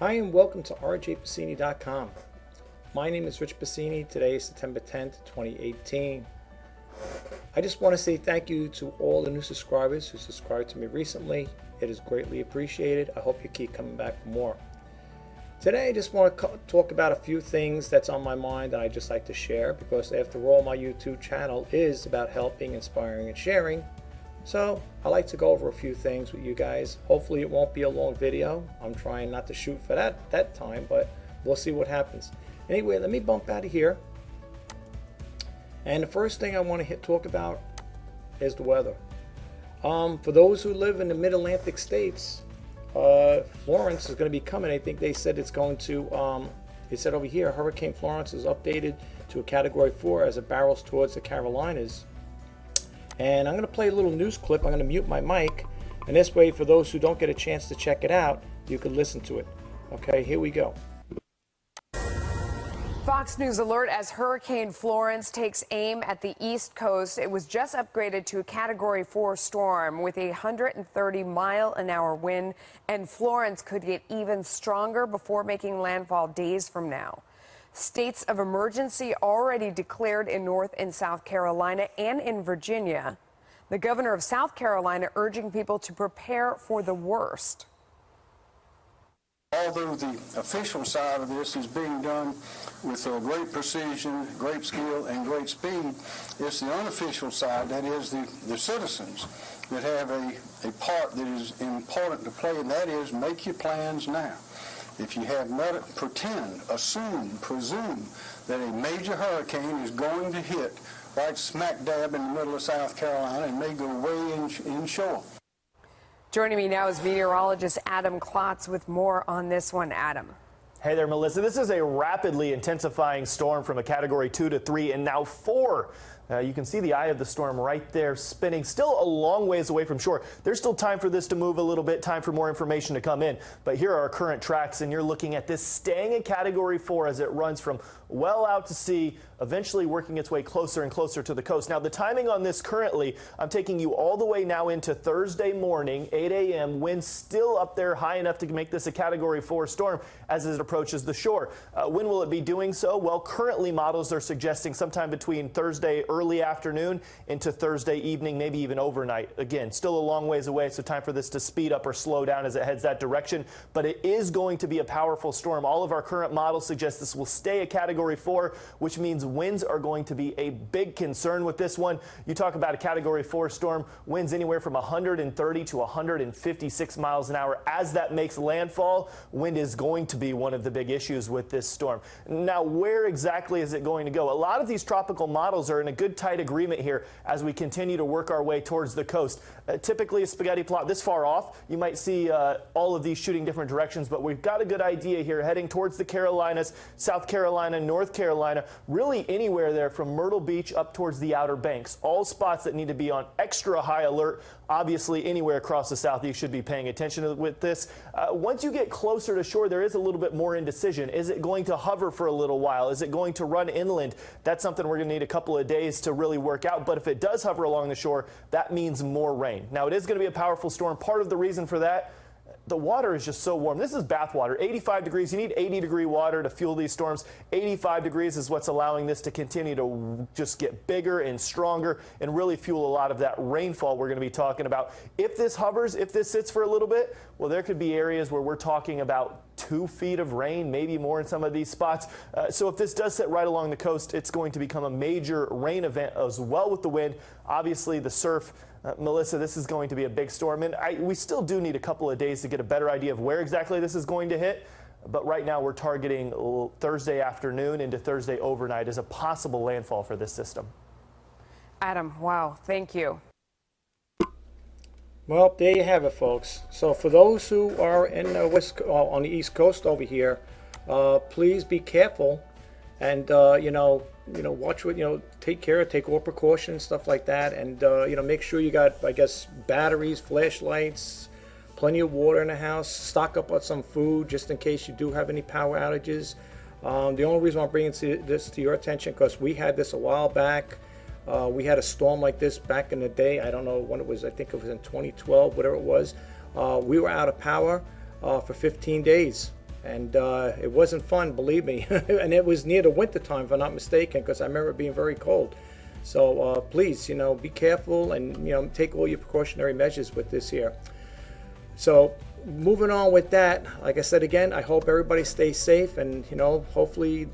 Hi and welcome to rjpacini.com. My name is Rich Pacini. Today is September 10th, 2018. I just want to say thank you to all the new subscribers who subscribed to me recently. It is greatly appreciated. I hope you keep coming back for more. Today I just want to talk about a few things that's on my mind that I just like to share, because after all, my YouTube channel is about helping, inspiring, and sharing. So I like to go over a few things with you guys. Hopefully it won't be a long video. I'm trying not to shoot for that time, but we'll see what happens. Anyway, let me bump out of here. And the first thing I want to talk about is the weather. For those who live in the mid-Atlantic states, Florence is going to be coming. I think they said it's going to, they said over here, Hurricane Florence is updated to a Category 4 as it barrels towards the Carolinas. And I'm going to play a little news clip. I'm going to mute my mic, and this way, for those who don't get a chance to check it out, you can listen to it. Okay, here we go. Fox News alert as Hurricane Florence takes aim at the East Coast. It was just upgraded to a Category 4 storm with a 130-mile-an-hour wind, and Florence could get even stronger before making landfall days from now. States of emergency already declared in North and South Carolina and in Virginia. The governor of South Carolina urging people to prepare for the worst. Although the official side of this is being done with great precision, great skill, and great speed, it's the unofficial side, that is the citizens, that have a part that is important to play, and that is make your plans now. If you have not, pretend, assume, presume that a major hurricane is going to hit right smack dab in the middle of South Carolina and may go way inshore. Joining me now is meteorologist Adam Klotz with more on this one. Adam. Hey there, Melissa. This is a rapidly intensifying storm from a Category 2 to 3 and now 4. You can see the eye of the storm right there spinning, still a long ways away from shore. There's still time for this to move a little bit, time for more information to come in. But here are our current tracks, and you're looking at this staying in Category 4 as it runs from well out to sea, eventually working its way closer and closer to the coast. Now, the timing on this currently, I'm taking you all the way now into Thursday morning, 8 a.m. Wind still up there high enough to make this a Category 4 storm as it approaches the shore. When will it be doing so? Well, currently models are suggesting sometime between Thursday early afternoon into Thursday evening, maybe even overnight. Again, still a long ways away, so time for this to speed up or slow down as it heads that direction. But it is going to be a powerful storm. All of our current models suggest this will stay a Category 4, which means winds are going to be a big concern with this one. You talk about a Category 4 storm, winds anywhere from 130 to 156 miles an hour. As that makes landfall, wind is going to be one of the big issues with this storm. Now, where exactly is it going to go? A lot of these tropical models are in a good tight agreement here as we continue to work our way towards the coast. Typically a spaghetti plot this far off, you might see all of these shooting different directions, but we've got a good idea here heading towards the Carolinas, South Carolina, North Carolina, really anywhere there from Myrtle Beach up towards the Outer Banks. All spots that need to be on extra high alert. Obviously, anywhere across the south, you should be paying attention with this. Once you get closer to shore, there is a little bit more indecision. Is it going to hover for a little while? Is it going to run inland? That's something we're going to need a couple of days to really work out. But if it does hover along the shore, that means more rain. Now, it is going to be a powerful storm. Part of the reason for that, the water is just so warm. This is bath water, 85 degrees. You need 80-degree water to fuel these storms. 85 degrees is what's allowing this to continue to just get bigger and stronger and really fuel a lot of that rainfall we're going to be talking about. If this hovers, if this sits for a little bit, well, there could be areas where we're talking about 2 feet of rain, maybe more in some of these spots. So if this does sit right along the coast, it's going to become a major rain event as well with the wind. Obviously, the surf. Melissa, this is going to be a big storm, and we still do need a couple of days to get a better idea of where exactly this is going to hit. But right now we're targeting Thursday afternoon into Thursday overnight as a possible landfall for this system. Adam, wow, thank you. Well, there you have it, folks. So for those who are in on the East Coast over here, please be careful, and watch what take care, take all precautions, stuff like that, and make sure you got, I guess, batteries, flashlights, plenty of water in the house. Stock up on some food just in case you do have any power outages. The only reason I'm bringing this to your attention, because we had this a while back. We had a storm like this back in the day. I don't know when it was. I think it was in 2012, whatever it was. We were out of power for 15 days. and it wasn't fun, believe me. And it was near the winter time, if I'm not mistaken, because I remember it being very cold. So please, be careful and take all your precautionary measures with this here. So moving on with that, like I said again, I hope everybody stays safe, and hopefully,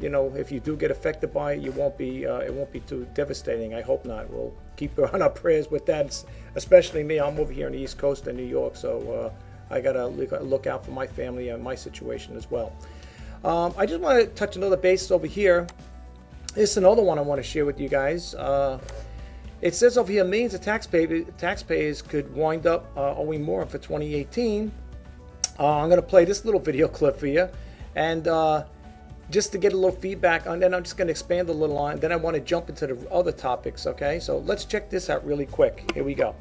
if you do get affected by it, it won't be too devastating. I hope not. We'll keep on our prayers with that, especially me. I'm over here on the East Coast of New York, so I gotta look out for my family and my situation as well. I just want to touch another base over here. This is another one I want to share with you guys. It says over here, millions of taxpayers could wind up owing more for 2018. I'm going to play this little video clip for you, and just to get a little feedback on. Then I'm just going to expand a little on. Then I want to jump into the other topics. Okay, so let's check this out really quick. Here we go.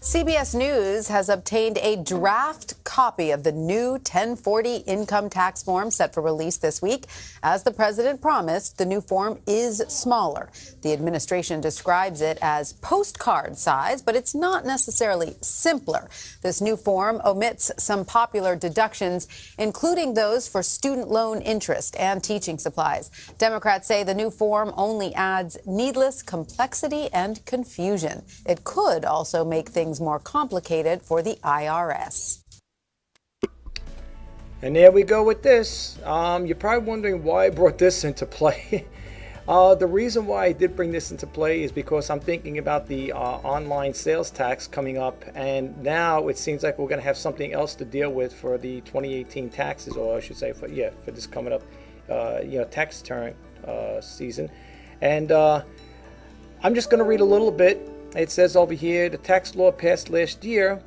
CBS News has obtained a draft copy of the new 1040 income tax form set for release this week. As the president promised, the new form is smaller. The administration describes it as postcard size, but it's not necessarily simpler. This new form omits some popular deductions, including those for student loan interest and teaching supplies. Democrats say the new form only adds needless complexity and confusion. It could also make things more complicated for the IRS. And there we go with this. You're probably wondering why I brought this into play. The reason why I did bring this into play is because I'm thinking about the online sales tax coming up, and now it seems like we're going to have something else to deal with for the 2018 taxes, or I should say for this coming up tax return season. And I'm just going to read a little bit. It says over here, the tax law passed last year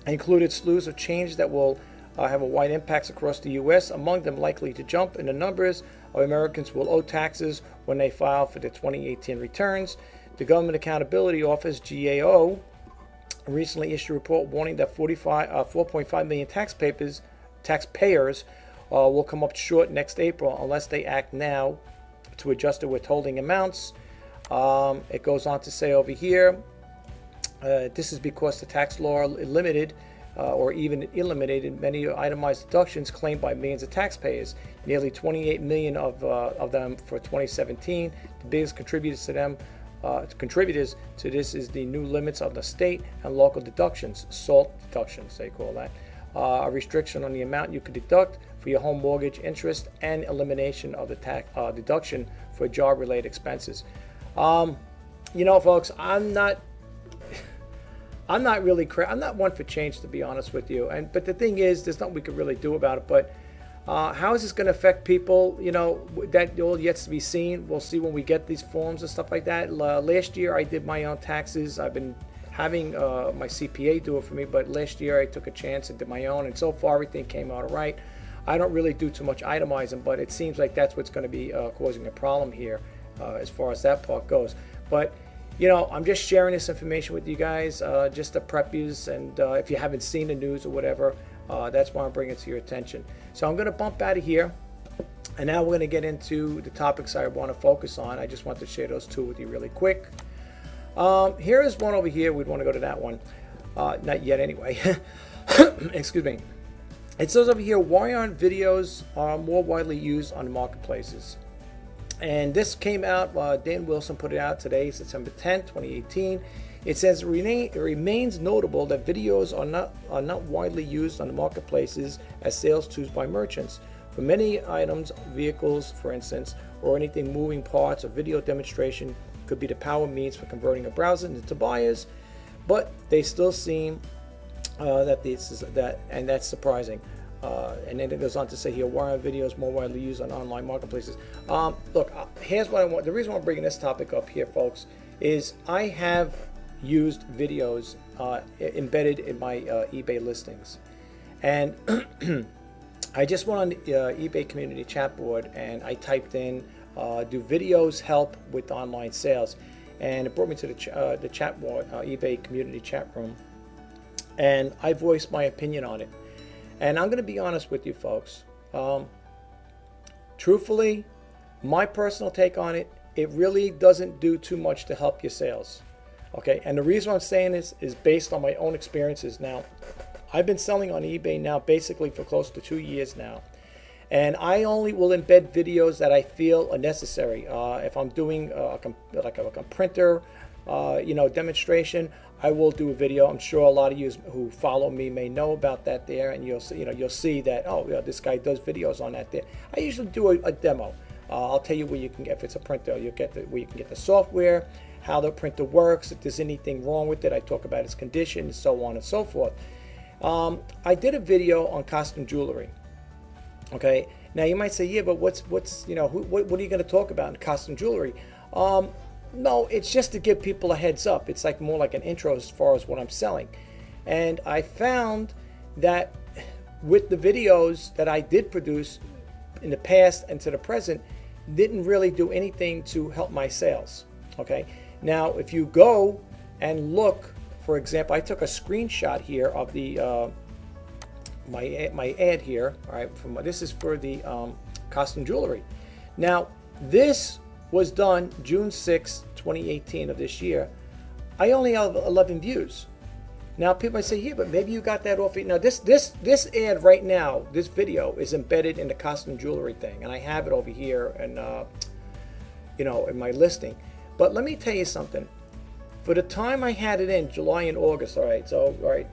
included slews of changes that will have a wide impacts across the U.S., among them likely to jump in the numbers of Americans who will owe taxes when they file for their 2018 returns. The Government Accountability Office, GAO, recently issued a report warning that 4.5 million taxpayers will come up short next April unless they act now to adjust their withholding amounts. It goes on to say over here, this is because the tax law limited or even eliminated many itemized deductions claimed by millions of taxpayers, nearly 28 million of them for 2017. The biggest contributors to this is the new limits of the state and local deductions, SALT deductions they call that, a restriction on the amount you could deduct for your home mortgage interest, and elimination of the tax deduction for job-related expenses. Folks, I'm not one for change, to be honest with you. But the thing is, there's nothing we could really do about it. But how is this going to affect people? That all yet to be seen. We'll see when we get these forms and stuff like that. Last year, I did my own taxes. I've been having my CPA do it for me, but last year I took a chance and did my own, and so far everything came out all right. I don't really do too much itemizing, but it seems like that's what's going to be causing a problem here. As far as that part goes. But I'm just sharing this information with you guys just to prep you, and if you haven't seen the news or whatever, that's why I'm bringing it to your attention. So I'm going to bump out of here, and now we're going to get into the topics I want to focus on. I just want to share those two with you really quick. Here is one over here. We'd want to go to that one. Not yet anyway. Excuse me. It says over here, why aren't videos more widely used on marketplaces? And this came out, Dan Wilson put it out today, September 10th, 2018. It says, it remains notable that videos are not widely used on the marketplaces as sales tools by merchants. For many items, vehicles, for instance, or anything moving parts, a video demonstration could be the power means for converting a browser into buyers, but they still seem and that's surprising. And then it goes on to say here, why are videos more widely used on online marketplaces? Look, here's what I want. The reason why I'm bringing this topic up here, folks, is I have used videos embedded in my eBay listings. And I just went on the eBay community chat board and I typed in, do videos help with online sales? And it brought me to the chat board, eBay community chat room. And I voiced my opinion on it. And I'm going to be honest with you, folks. Truthfully, my personal take on it, it really doesn't do too much to help your sales. Okay, and the reason I'm saying this is based on my own experiences. Now, I've been selling on eBay now basically for close to 2 years now. And I only will embed videos that I feel are necessary. If I'm doing like a printer, demonstration, I will do a video. I'm sure a lot of you who follow me may know about that there, and you'll see that, oh, this guy does videos on that there. I usually do a demo. I'll tell you where you can get, if it's a printer, where you can get the software, how the printer works, if there's anything wrong with it. I talk about its condition, and so on and so forth. I did a video on costume jewelry. Okay, now you might say, yeah, but what are you going to talk about in costume jewelry? No, it's just to give people a heads up. It's like more like an intro as far as what I'm selling. And I found that with the videos that I did produce in the past and to the present, didn't really do anything to help my sales. Okay, now if you go and look, for example, I took a screenshot here of the my ad here. All right, this is for the costume jewelry. Now this was done June 6, 2018 of this year. I only have 11 views. Now people might say, yeah, but maybe you got that off. Now this ad right now, this video is embedded in the costume jewelry thing, and I have it over here and in my listing. But let me tell you something. For the time I had it in July and August, all right,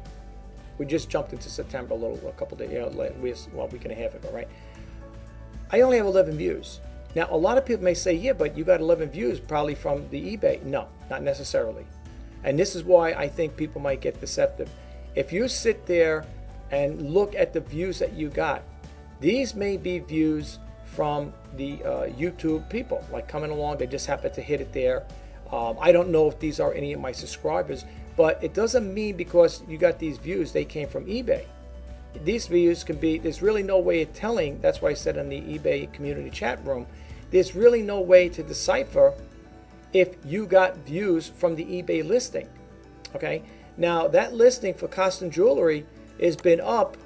we just jumped into September a couple days, a week and a half ago, right? I only have 11 views. Now, a lot of people may say, yeah, but you got 11 views probably from the eBay. No, not necessarily. And this is why I think people might get deceptive. If you sit there and look at the views that you got, these may be views from the YouTube people, like coming along, they just happen to hit it there. I don't know if these are any of my subscribers, but it doesn't mean because you got these views, they came from eBay. These views can be, there's really no way of telling, that's why I said in the eBay community chat room, there's really no way to decipher if you got views from the eBay listing. Okay, now that listing for costume jewelry has been up.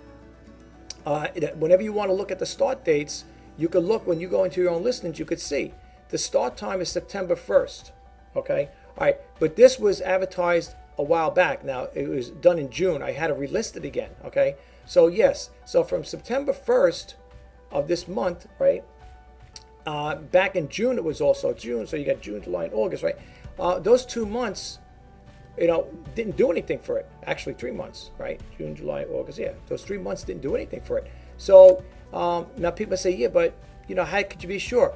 Whenever you want to look at the start dates, you can look, when you go into your own listings, you could see the start time is September 1st. Okay, all right, but this was advertised a while back. Now it was done in June. I had to relist it again. Okay, so yes, so from September 1st of this month, right? Back in June, it was also June, so you got June, July, and August, right? Those 2 months, didn't do anything for it. Actually, 3 months, right? June, July, August, yeah. Those 3 months didn't do anything for it. So now people say, yeah, but how could you be sure?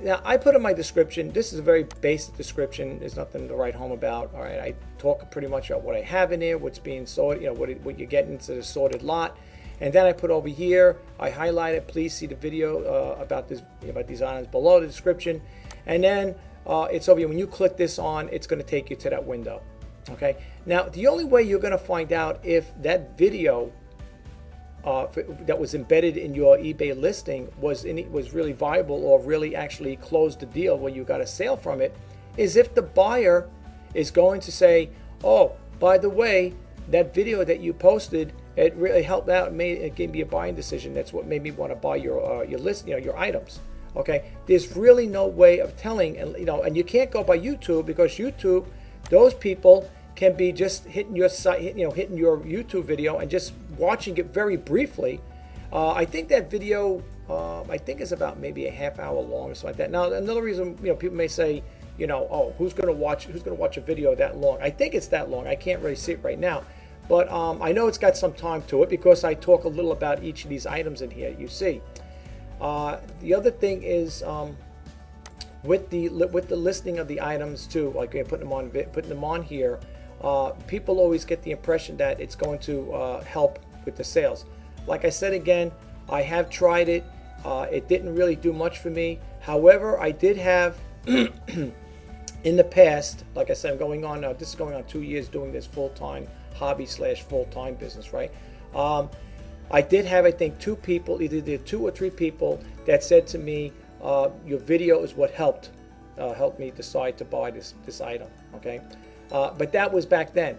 Now I put in my description. This is a very basic description. There's nothing to write home about. All right, I talk pretty much about what I have in there, what's being sorted, what you're getting into the sorted lot. And then I put over here, I highlight it. Please see the video about these items below the description. And then it's over here. When you click this on, it's going to take you to that window. Okay. Now, the only way you're going to find out if that video that was embedded in your eBay listing was really viable or really actually closed the deal where you got a sale from it is if the buyer is going to say, oh, by the way, that video that you posted, it really helped out. It gave me a buying decision. That's what made me want to buy your list, your items. Okay, there's really no way of telling, and you can't go by YouTube because YouTube, those people can be just hitting your site, hitting your YouTube video and just watching it very briefly. I think that video, is about maybe a half hour long or something like that. Now, another reason, people may say, oh, who's going to watch a video that long? I think it's that long. I can't really see it right now. But I know it's got some time to it because I talk a little about each of these items in here. You see, the other thing is with the listing of the items too, like putting them on here. People always get the impression that it's going to help with the sales. Like I said again, I have tried it. It didn't really do much for me. However, I did have in the past, like I said, I'm going on. This is going on 2 years doing this full-time hobby / full-time business, right? I did have, I think, 2 people, either 2 or 3 people that said to me, your video is what helped me decide to buy this item, okay? But that was back then.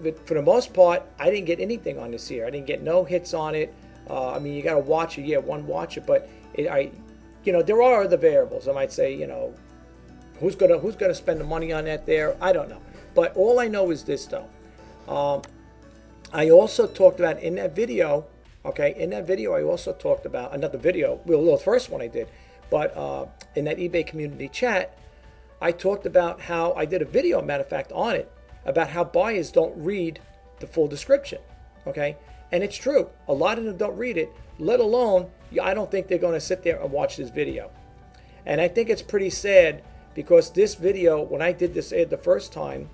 But for the most part, I didn't get anything on this here. I didn't get no hits on it. I mean, you got to watch it. Yeah, one watch it, but there are other variables. I might say, who's gonna spend the money on that there? I don't know. But all I know is this though. I also talked about in that video, okay, in that video I also talked about, another video, well, the first one I did, but in that eBay community chat, I talked about how I did a video, matter of fact, on it, about how buyers don't read the full description, okay? And it's true. A lot of them don't read it, let alone, I don't think they're going to sit there and watch this video. And I think it's pretty sad because this video, when I did this ad the first time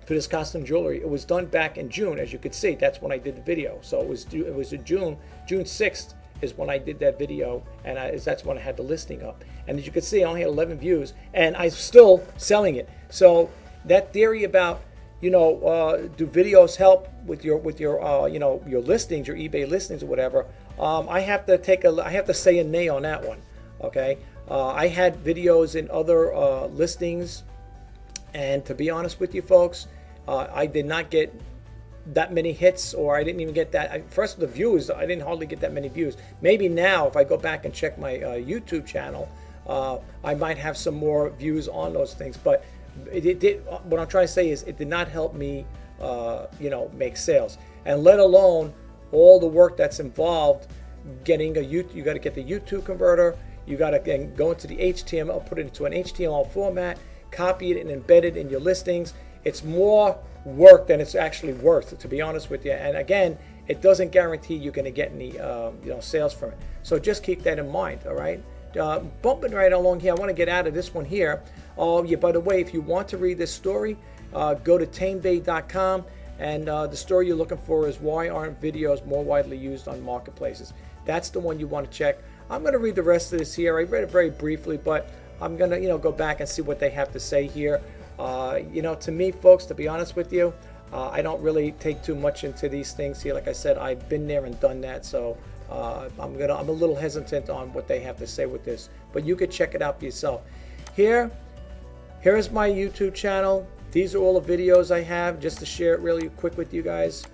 for this costume jewelry, it was done back in June. As you could see, that's when I did the video. So it was in June 6th is when I did that video, and that's when I had the listing up. And as you can see, I only had 11 views, and I'm still selling it. So that theory about, you know, do videos help with your you know, your listings, your eBay listings or whatever? I have to say a nay on that one. Okay, I had videos in other listings, and to be honest with you folks, I did not get that many hits, or I didn't even get that. First, the views, I didn't hardly get that many views. Maybe now, if I go back and check my YouTube channel, I might have some more views on those things. But it did. What I'm trying to say is, it did not help me, you know, make sales, and let alone all the work that's involved getting a YouTube. You got to get the YouTube converter. You got to go into the HTML, put it into an HTML format, copy it, and embed it in your listings. It's more work than it's actually worth, to be honest with you. And again, it doesn't guarantee you're going to get any you know, sales from it. So just keep that in mind. All right. Bumping right along here, I want to get out of this one here. Oh yeah, by the way, if you want to read this story, go to tamebay.com, and the story you're looking for is why aren't videos more widely used on marketplaces. That's the one you want to check. I'm going to read the rest of this here. I read it very briefly, but I'm going to, you know, go back and see what they have to say here. You know, to me, folks, to be honest with you, I don't really take too much into these things here. Like I said, I've been there and done that, so I'm a little hesitant on what they have to say with this. But you could check it out for yourself. Here's my YouTube channel. These are all the videos I have, just to share it really quick with you guys.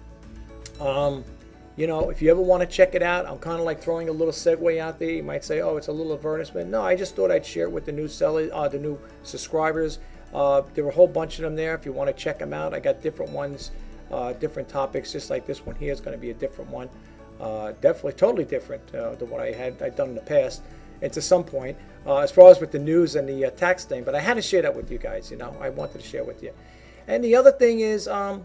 You know, if you ever want to check it out, I'm kind of like throwing a little segue out there. You might say, oh, it's a little advertisement. No, I just thought I'd share it with the new sellers, the new subscribers. There were a whole bunch of them there. If you want to check them out, I got different ones, different topics, just like this one here is going to be a different one. Definitely totally different than what I'd done in the past, and to some point, as far as with the news and the tax thing. But I had to share that with you guys. You know, I wanted to share with you. And the other thing is, I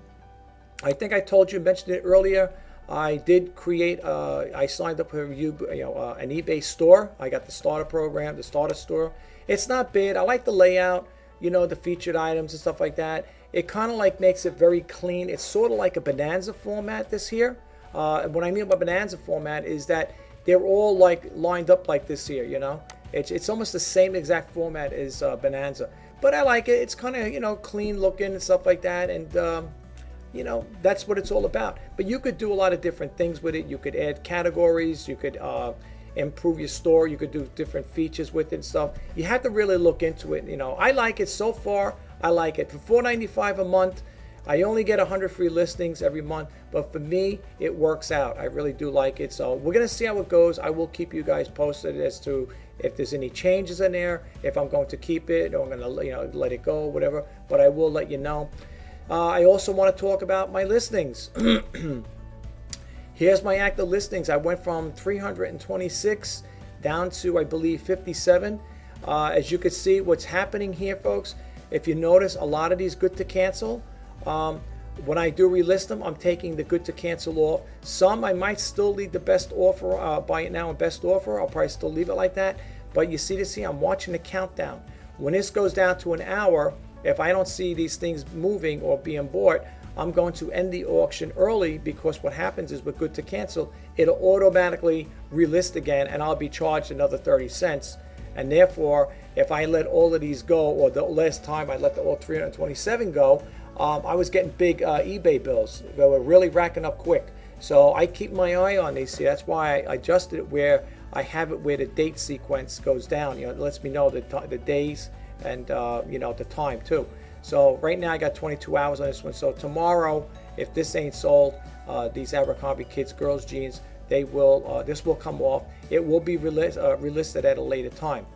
think I mentioned it earlier. I did create. I signed up for an eBay store. I got the starter program, the starter store. It's not bad. I like the layout. You know, the featured items and stuff like that. It kind of like makes it very clean. It's sort of like a Bonanza format this here. What I mean by Bonanza format is that they're all like lined up like this here, you know. It's almost the same exact format as Bonanza. But I like it. It's kind of, you know, clean looking and stuff like that. And, you know, that's what it's all about. But you could do a lot of different things with it. You could add categories. You could improve your store. You could do different features with it and stuff. You have to really look into it. You know, I like it so far. I like it. For $4.95 a month, I only get 100 free listings every month. But for me, it works out. I really do like it. So we're going to see how it goes. I will keep you guys posted as to if there's any changes in there, if I'm going to keep it or I'm going to, you know, let it go, whatever. But I will let you know. I also want to talk about my listings. Here's my active listings. I went from 326 down to, I believe, 57. As you can see, what's happening here, folks, if you notice, a lot of these good to cancel. When I do relist them, I'm taking the good to cancel off. Some I might still leave the best offer, buy it now and best offer. I'll probably still leave it like that. But you see this here, I'm watching the countdown. When this goes down to an hour, if I don't see these things moving or being bought, I'm going to end the auction early, because what happens is with good to cancel, it'll automatically relist again and I'll be charged another 30 cents. And therefore, if I let all of these go, or the last time I let all 327 go, I was getting big eBay bills. They were really racking up quick. So I keep my eye on these. See, that's why I adjusted it where I have it where the date sequence goes down. You know, it lets me know the days and you know, the time too. So right now I got 22 hours on this one. So tomorrow, if this ain't sold, these Abercrombie kids girls jeans, they will. This will come off. It will be relisted at a later time.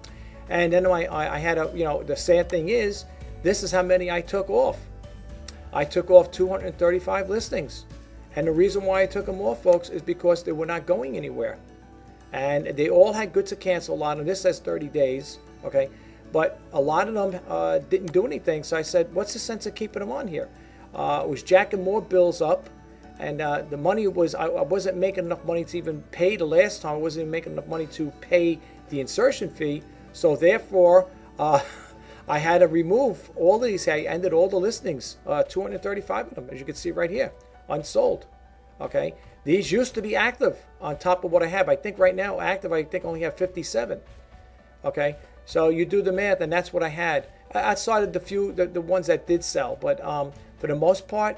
And then I had a, you know, the sad thing is, this is how many I took off. I took off 235 listings, And the reason why I took them off, folks, is because they were not going anywhere. And they all had good to cancel. A lot of this says 30 days, okay? But a lot of them didn't do anything. So I said, what's the sense of keeping them on here? It was jacking more bills up. And the money was, I wasn't making enough money to even pay the last time. I wasn't even making enough money to pay the insertion fee. So therefore, I had to remove all of these. I ended all the listings, 235 of them, as you can see right here, unsold. Okay, these used to be active on top of what I have. I think right now active, I think only have 57. Okay, so you do the math, and that's what I had. Outside of the ones that did sell, but for the most part,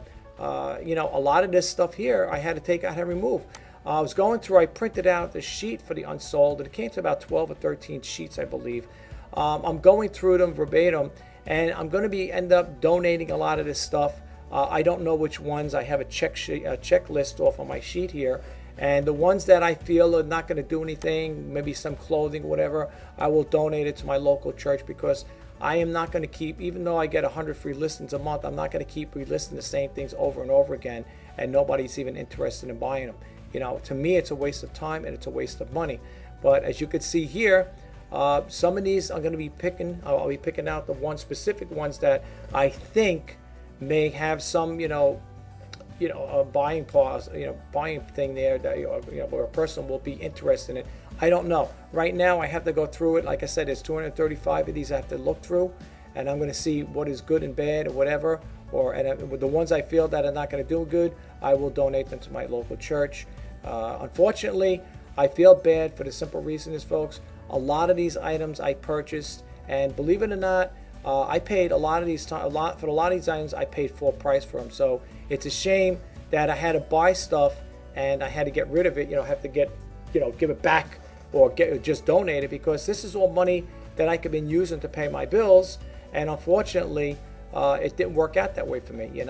you know, a lot of this stuff here I had to take out and remove. I was going through, I printed out the sheet for the unsold, and it came to about 12 or 13 sheets, I believe. I'm going through them verbatim, and I'm going to end up donating a lot of this stuff. I don't know which ones. I have a checklist off on my sheet here, and the ones that I feel are not going to do anything, maybe some clothing or whatever, I will donate it to my local church, because I am not going to keep, even though I get 100 free listings a month, I'm not going to keep relisting the same things over and over again, and nobody's even interested in buying them. You know, to me, it's a waste of time and it's a waste of money. But as you can see here, some of these I'm going to be picking. I'll be picking out the specific ones that I think may have some, a buying pause, buying thing there that where a person will be interested in it. I don't know. Right now, I have to go through it. Like I said, there's 235 of these I have to look through, and I'm going to see what is good and bad or whatever. And with the ones I feel that are not going to do good, I will donate them to my local church. Unfortunately, I feel bad for the simple reason is, folks, a lot of these items I purchased, and believe it or not, I paid for a lot of these items. I paid full price for them. So it's a shame that I had to buy stuff and I had to get rid of it. Have to give it back or just donate it, because this is all money that I could have been using to pay my bills, and unfortunately, it didn't work out that way for me.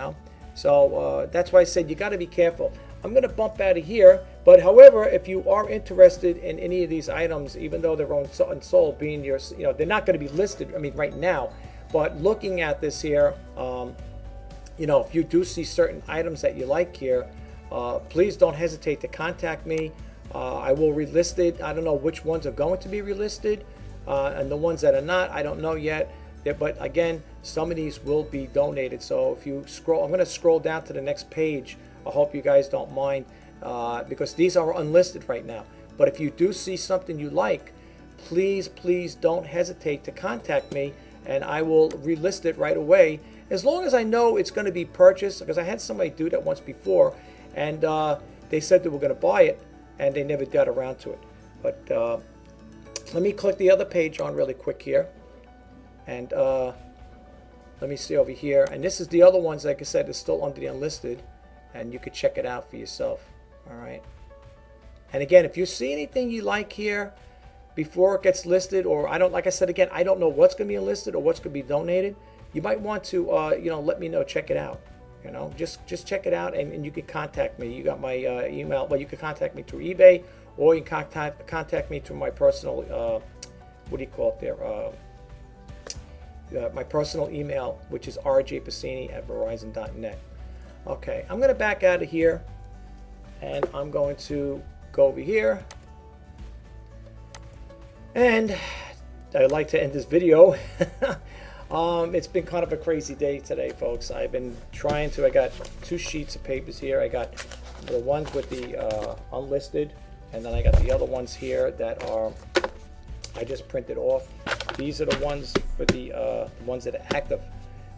So that's why I said you got to be careful. I'm going to bump out of here, but however, if you are interested in any of these items, even though they're unsold, being they're not going to be listed, right now, but looking at this here, if you do see certain items that you like here, please don't hesitate to contact me. I will relist it. I don't know which ones are going to be relisted, and the ones that are not, I don't know yet. But again, some of these will be donated. So if you scroll, I'm going to scroll down to the next page. I hope you guys don't mind, because these are unlisted right now. But if you do see something you like, please don't hesitate to contact me, and I will relist it right away, as long as I know it's going to be purchased, because I had somebody do that once before, and they said they were going to buy it, and they never got around to it. But let me click the other page on really quick here, and let me see over here. And this is the other ones, like I said, is still under the unlisted, and you could check it out for yourself. All right. And again, if you see anything you like here before it gets listed, or like I said again, I don't know what's going to be enlisted or what's going to be donated, you might want to let me know. Check it out. Just check it out, and you can contact me. You got my email. Well, you can contact me through eBay, or you can contact me through my personal what do you call it there? My personal email, which is rjpacini@verizon.net. Okay, I'm going to back out of here, and I'm going to go over here, and I'd like to end this video. It's been kind of a crazy day today, folks. I've been trying to, I got 2 sheets of papers here. I got the ones with the unlisted, and then I got the other ones here that are, I just printed off. These are the ones for the ones that are active.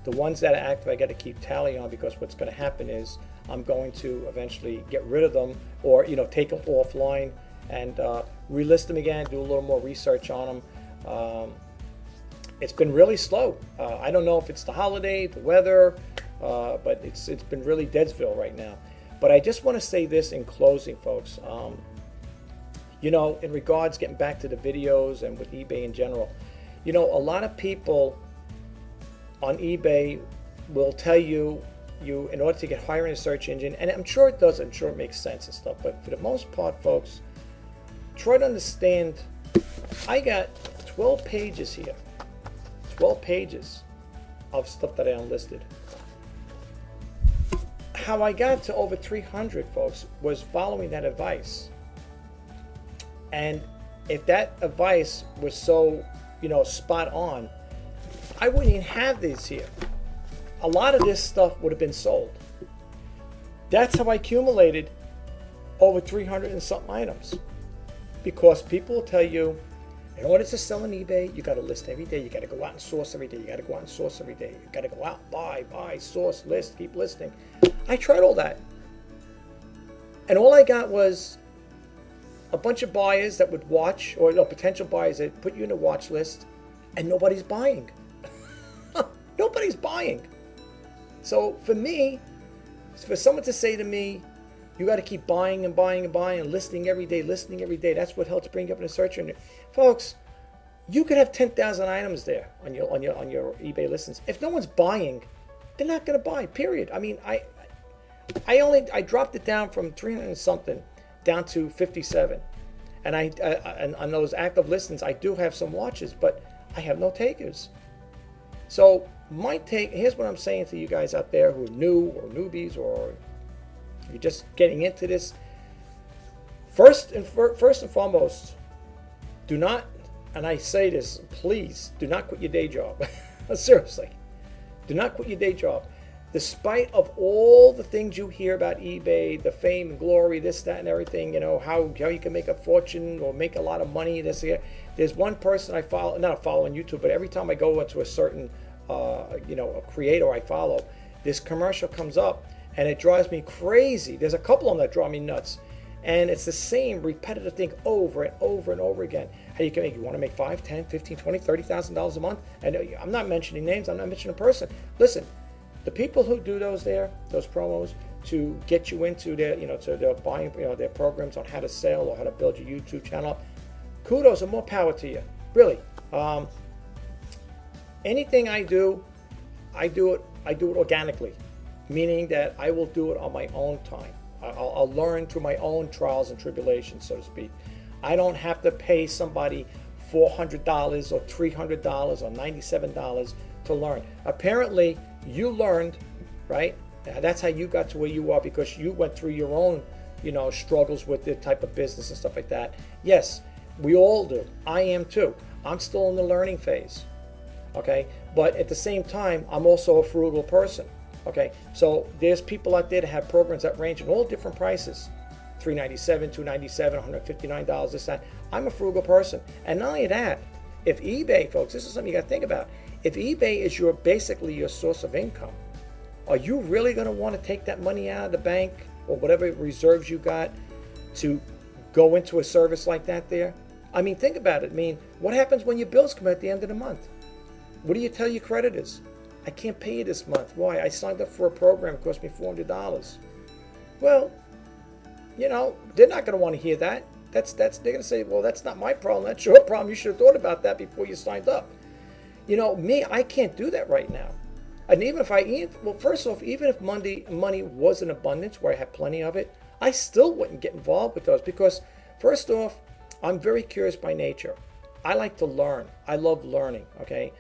The ones that are active, I got to keep tally on, because what's going to happen is I'm going to eventually get rid of them, or take them offline and relist them again, do a little more research on them. It's been really slow. I don't know if it's the holiday, the weather, but it's been really Deadsville right now. But I just want to say this in closing, folks. In regards, getting back to the videos and with eBay in general, a lot of people on eBay will tell you in order to get higher in a search engine, and I'm sure it does, I'm sure it makes sense and stuff, but for the most part, folks, try to understand, I got 12 pages here, 12 pages of stuff that I unlisted. how I got to over 300, folks, was following that advice. And if that advice was so, spot on, I wouldn't even have these here. A lot of this stuff would have been sold. That's how I accumulated over 300 and something items. Because people will tell you, in order to sell on eBay, you got to list every day. You got to go out and source every day. You got to go out and source every day. You got to go out, buy, source, list, keep listing. I tried all that. And all I got was a bunch of buyers that would watch, or potential buyers that put you in a watch list, and nobody's buying. Nobody's buying. So for me, for someone to say to me, you got to keep buying and buying and buying and listing every day, that's what helps bring you up in the search engine. Folks, you could have 10,000 items there on your eBay listings. If no one's buying, they're not going to buy, period. I mean, I dropped it down from 300 and something down to 57. And and on those active listings, I do have some watches, but I have no takers. So here's what I'm saying to you guys out there who are new or newbies, or you're just getting into this. First and foremost, do not, and I say this, please do not quit your day job. Seriously, do not quit your day job. Despite of all the things you hear about eBay, the fame and glory, this, that, and everything, how you can make a fortune or make a lot of money, this, here. There's one person I follow, not follow on YouTube, but every time I go into a certain, a creator I follow, this commercial comes up and it drives me crazy. There's a couple of them that drive me nuts. And it's the same repetitive thing over and over and over again. How you want to make $5, $10, $15, $20, $30,000 a month? And I'm not mentioning names, I'm not mentioning a person. Listen, the people who do those promos to get you into their, to their buying, their programs on how to sell or how to build your YouTube channel, kudos and more power to you. Really. Anything I do it organically, meaning that I will do it on my own time. I'll learn through my own trials and tribulations, so to speak. I don't have to pay somebody $400 or $300 or $97 to learn. Apparently, you learned, right? That's how you got to where you are, because you went through your own, struggles with the type of business and stuff like that. Yes, we all do. I am too. I'm still in the learning phase. Okay, but at the same time, I'm also a frugal person. Okay, so there's people out there that have programs that range in all different prices, $397, $297, $159, this, that. I'm a frugal person. And not only that, if eBay, folks, this is something you got to think about. If eBay is basically your source of income, are you really going to want to take that money out of the bank or whatever reserves you got to go into a service like that there? I mean, think about it. I mean, what happens when your bills come at the end of the month? What do you tell your creditors? I can't pay you this month. Why? I signed up for a program. It cost me $400. Well, they're not going to want to hear that. They're going to say, well, that's not my problem. That's your problem. You should have thought about that before you signed up. Me, I can't do that right now. And first off, even if money was in abundance, where I had plenty of it, I still wouldn't get involved with those, because first off, I'm very curious by nature. I like to learn. I love learning. Okay.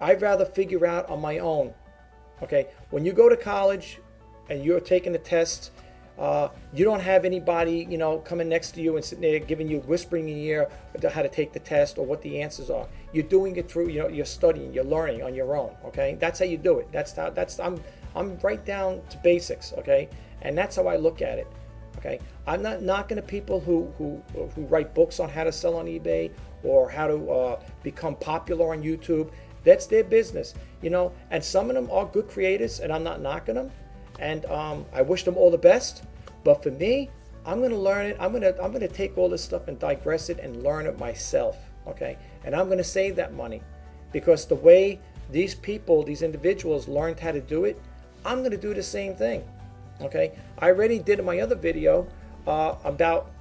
I'd rather figure out on my own. Okay, when you go to college and you're taking a test, you don't have anybody, coming next to you and sitting there whispering in your ear how to take the test or what the answers are. You're doing it through, you're studying, you're learning on your own. Okay, that's how you do it. I'm right down to basics. Okay, and that's how I look at it. Okay, I'm not knocking the people who write books on how to sell on eBay or how to become popular on YouTube. That's their business, and some of them are good creators, and I'm not knocking them, and I wish them all the best. But for me, I'm going to learn it. I'm going to take all this stuff and digress it and learn it myself, okay? And I'm going to save that money, because the way these individuals learned how to do it, I'm going to do the same thing, okay? I already did in my other video about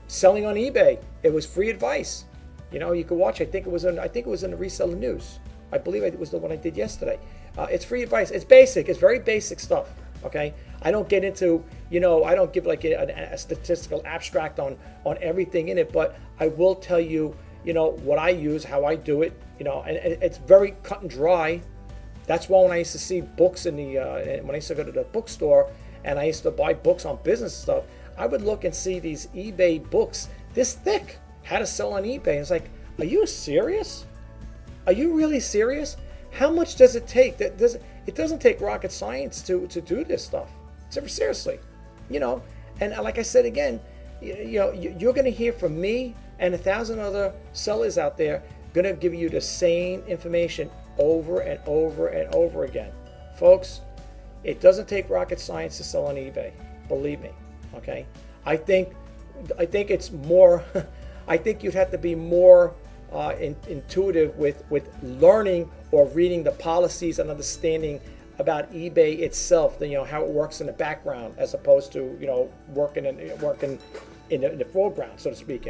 selling on eBay. It was free advice. You can watch. I think it was in the Reseller News. I believe it was the one I did yesterday. It's free advice. It's basic. It's very basic stuff. Okay. I don't get into, I don't give like a statistical abstract on everything in it, but I will tell you, what I use, how I do it, and it's very cut and dry. That's why when I used to see books in the when I used to go to the bookstore and I used to buy books on business stuff, I would look and see these eBay books this thick, how to sell on eBay. And it's like, are you serious? Are you really serious? How much does it take? It doesn't take rocket science to do this stuff. Seriously, you know. And like I said again, you're going to hear from me and 1,000 other sellers out there going to give you the same information over and over and over again. Folks, it doesn't take rocket science to sell on eBay. Believe me, okay? I think it's more, I think you'd have to be more intuitive with learning or reading the policies and understanding about eBay itself, how it works in the background as opposed to, working in the foreground, so to speak,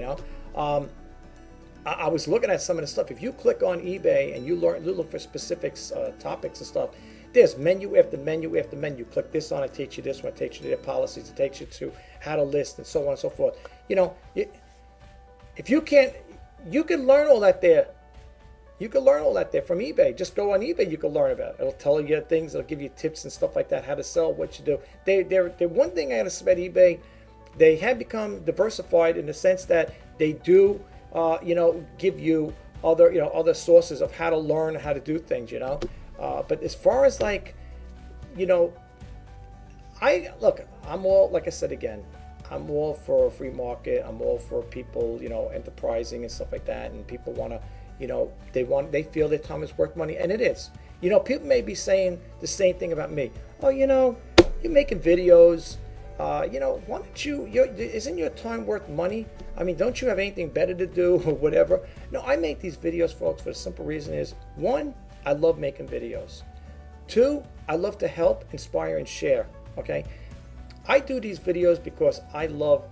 I was looking at some of the stuff. If you click on eBay and you look for specific topics and stuff, there's menu after menu after menu. Click this on, it takes you this one, it takes you to their policies, it takes you to how to list and so on and so forth. If you can't, you can learn all that there. You can learn all that there from eBay. Just go on eBay, you can learn about it. It'll tell you things, it'll give you tips and stuff like that, how to sell, what you do. They're one thing I gotta say about eBay, they have become diversified in the sense that they do give you other sources of how to learn how to do things, but as far as I'm all, like I said again, I'm all for a free market. I'm all for people, enterprising and stuff like that, and people want to, they feel their time is worth money, and it is. People may be saying the same thing about me. Oh, you're making videos. Why don't isn't your time worth money? I mean, don't you have anything better to do or whatever? No, I make these videos, folks, for the simple reason is, one, I love making videos. Two, I love to help, inspire, and share, okay? I do these videos because I love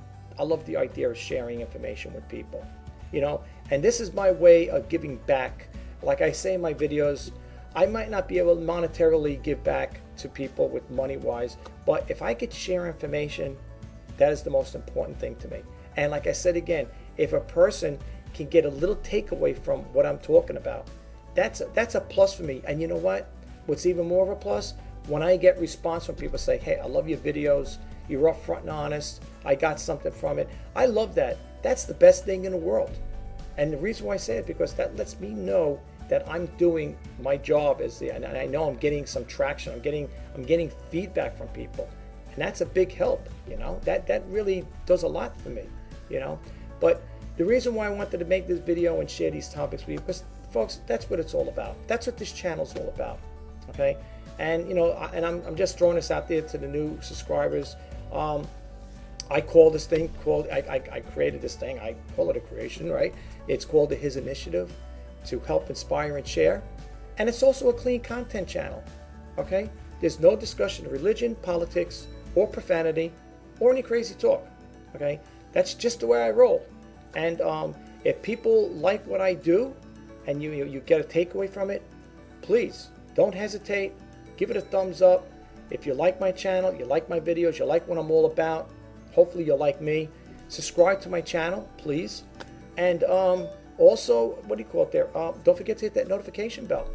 the idea of sharing information with people, and this is my way of giving back. Like I say in my videos, I might not be able to monetarily give back to people with money-wise, but if I could share information, that is the most important thing to me. And like I said again, if a person can get a little takeaway from what I'm talking about, that's a plus for me. And you know what? What's even more of a plus? When I get response from people say, hey, I love your videos, you're upfront and honest, I got something from it. I love that. That's the best thing in the world. And the reason why I say it, because that lets me know that I'm doing my job and I know I'm getting some traction. I'm getting feedback from people, and that's a big help. That really does a lot for me. But the reason why I wanted to make this video and share these topics with you, because folks, that's what it's all about. That's what this channel's all about. Okay, and I'm just throwing this out there to the new subscribers. I call this thing I created this thing. I call it a creation, right? It's called the His Initiative, to help inspire and share. And it's also a clean content channel, okay? There's no discussion of religion, politics, or profanity, or any crazy talk, okay? That's just the way I roll. And if people like what I do and you get a takeaway from it, please don't hesitate, give it a thumbs up. If you like my channel, you like my videos, you like what I'm all about, hopefully you'll like me. Subscribe to my channel, please. And also, what do you call it there? Don't forget to hit that notification bell.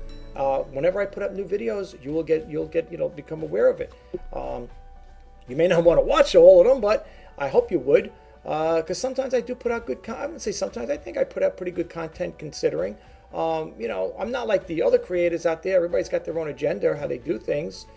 Whenever I put up new videos, you'll get become aware of it. You may not want to watch all of them, but I hope you would, because sometimes I do put out good content. I wouldn't say sometimes. I think I put out pretty good content considering. I'm not like the other creators out there. Everybody's got their own agenda, how they do things.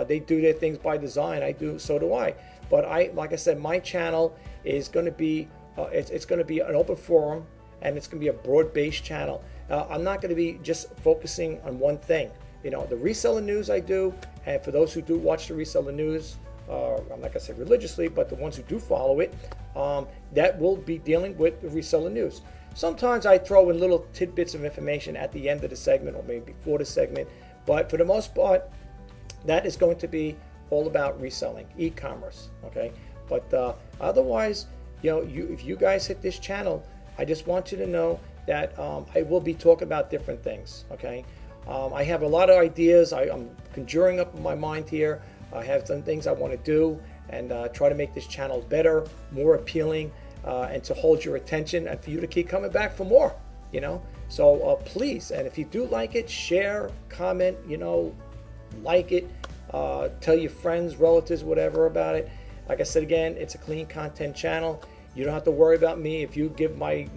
They do their things by design. So do I. But like I said, my channel is going to be it's going to be an open forum. And it's going to be a broad-based channel. I'm not going to be just focusing on one thing. The reseller news I do, and for those who do watch the reseller news, I'm not going to say religiously, but the ones who do follow it, that will be dealing with the reseller news. Sometimes I throw in little tidbits of information at the end of the segment or maybe before the segment, but for the most part, that is going to be all about reselling, e-commerce, okay? But otherwise, if you guys hit this channel, I just want you to know that I will be talking about different things, okay? I have a lot of ideas. I'm conjuring up in my mind here. I have some things I want to do and try to make this channel better, more appealing, and to hold your attention and for you to keep coming back for more. you know. So please, and if you do like it, share, comment, you know, like it, tell your friends, relatives, whatever about it. Like I said again, it's a clean content channel. You don't have to worry about me. If you give my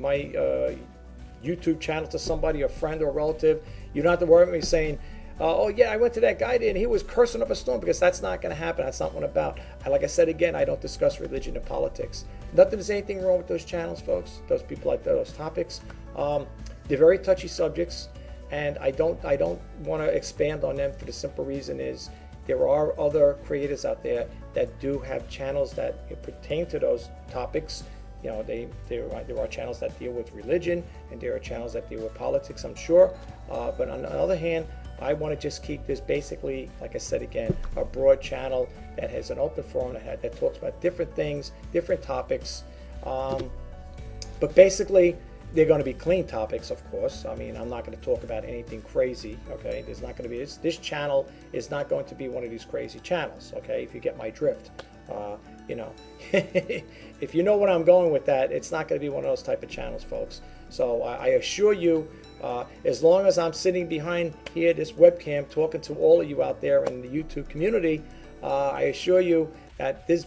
YouTube channel to somebody, a friend or a relative, you don't have to worry about me saying, oh yeah, I went to that guy there and he was cursing up a storm, because that's not going to happen. That's not what I'm about. And like I said again, I don't discuss religion and politics. Not that there's anything wrong with those channels, folks. Those people like those topics. They're very touchy subjects, and I don't want to expand on them for the simple reason is there are other creators out there that do have channels that pertain to those topics. You know, there are channels that deal with religion, and there are channels that deal with politics, I'm sure. But on the other hand, I want to just keep this basically, like I said again, a broad channel that has an open forum that talks about different things, different topics. But basically, they're going to be clean topics, of course. I mean, I'm not going to talk about anything crazy, okay? There's not going to be, this channel is not going to be one of these crazy channels, okay? If you get my drift. You know, if you know what I'm going with that, it's not going to be one of those type of channels, folks. So I assure you, as long as I'm sitting behind here, this webcam, talking to all of you out there in the YouTube community, I assure you that this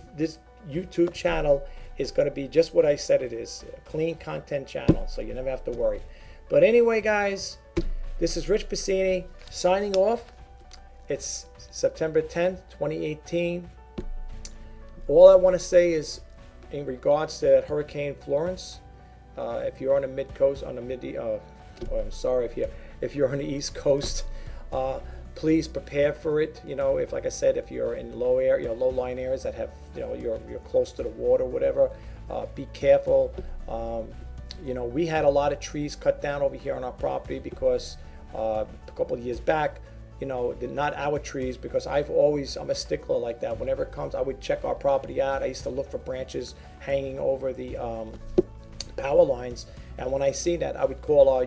YouTube channel is going to be just what I said it is, a clean content channel, so you never have to worry. But anyway, guys, this is Rich Bassini signing off. It's September 10th, 2018. All I want to say is, in regards to that Hurricane Florence, if you're on the mid coast, on the I'm sorry, if you're on the East Coast, please prepare for it. You know, if, like I said, if you're in low-lying areas that have, you know, you're close to the water, whatever, be careful. You know, we had a lot of trees cut down over here on our property because a couple of years back, you know, they're not our trees, because I'm a stickler like that. Whenever it comes, I would check our property out. I used to look for branches hanging over the power lines, and when I see that, I would call our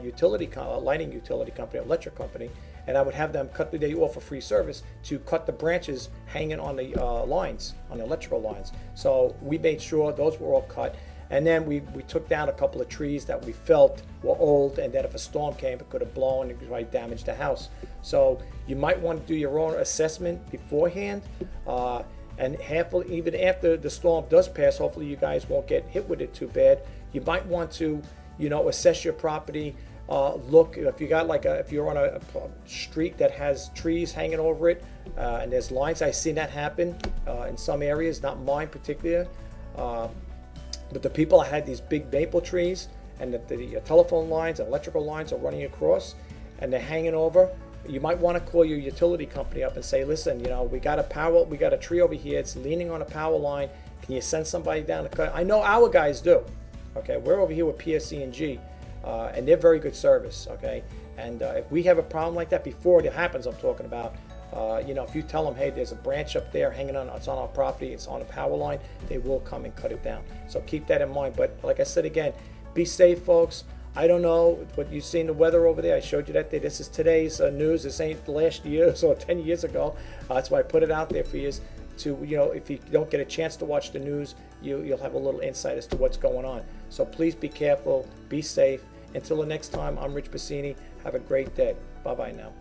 lighting utility company, electric company, and I would have them they offer free service to cut the branches hanging on the lines, on the electrical lines. So we made sure those were all cut. And then we took down a couple of trees that we felt were old, and that if a storm came, it could have blown and might damage the house. So you might want to do your own assessment beforehand, and even after the storm does pass, hopefully you guys won't get hit with it too bad. You might want to, you know, assess your property. Look, if you're on a street that has trees hanging over it, and there's lines. I've seen that happen in some areas, not mine particularly. But the people had these big maple trees, and the telephone lines and electrical lines are running across, and they're hanging over. You might want to call your utility company up and say, listen, you know, we got a tree over here. It's leaning on a power line. Can you send somebody down to cut? I know our guys do. Okay, we're over here with PSE&G, and they're very good service. Okay, and if we have a problem like that before it happens, I'm talking about. You know, if you tell them, hey, there's a branch up there hanging on, it's on our property, it's on a power line, they will come and cut it down. So keep that in mind. But like I said again, be safe, folks. I don't know what you've seen the weather over there. I showed you that day. This is today's news. This ain't last year or 10 years ago. That's why I put it out there for you to, you know, if you don't get a chance to watch the news, you'll have a little insight as to what's going on. So please be careful, be safe. Until the next time, I'm Rich Bassini. Have a great day. Bye-bye now.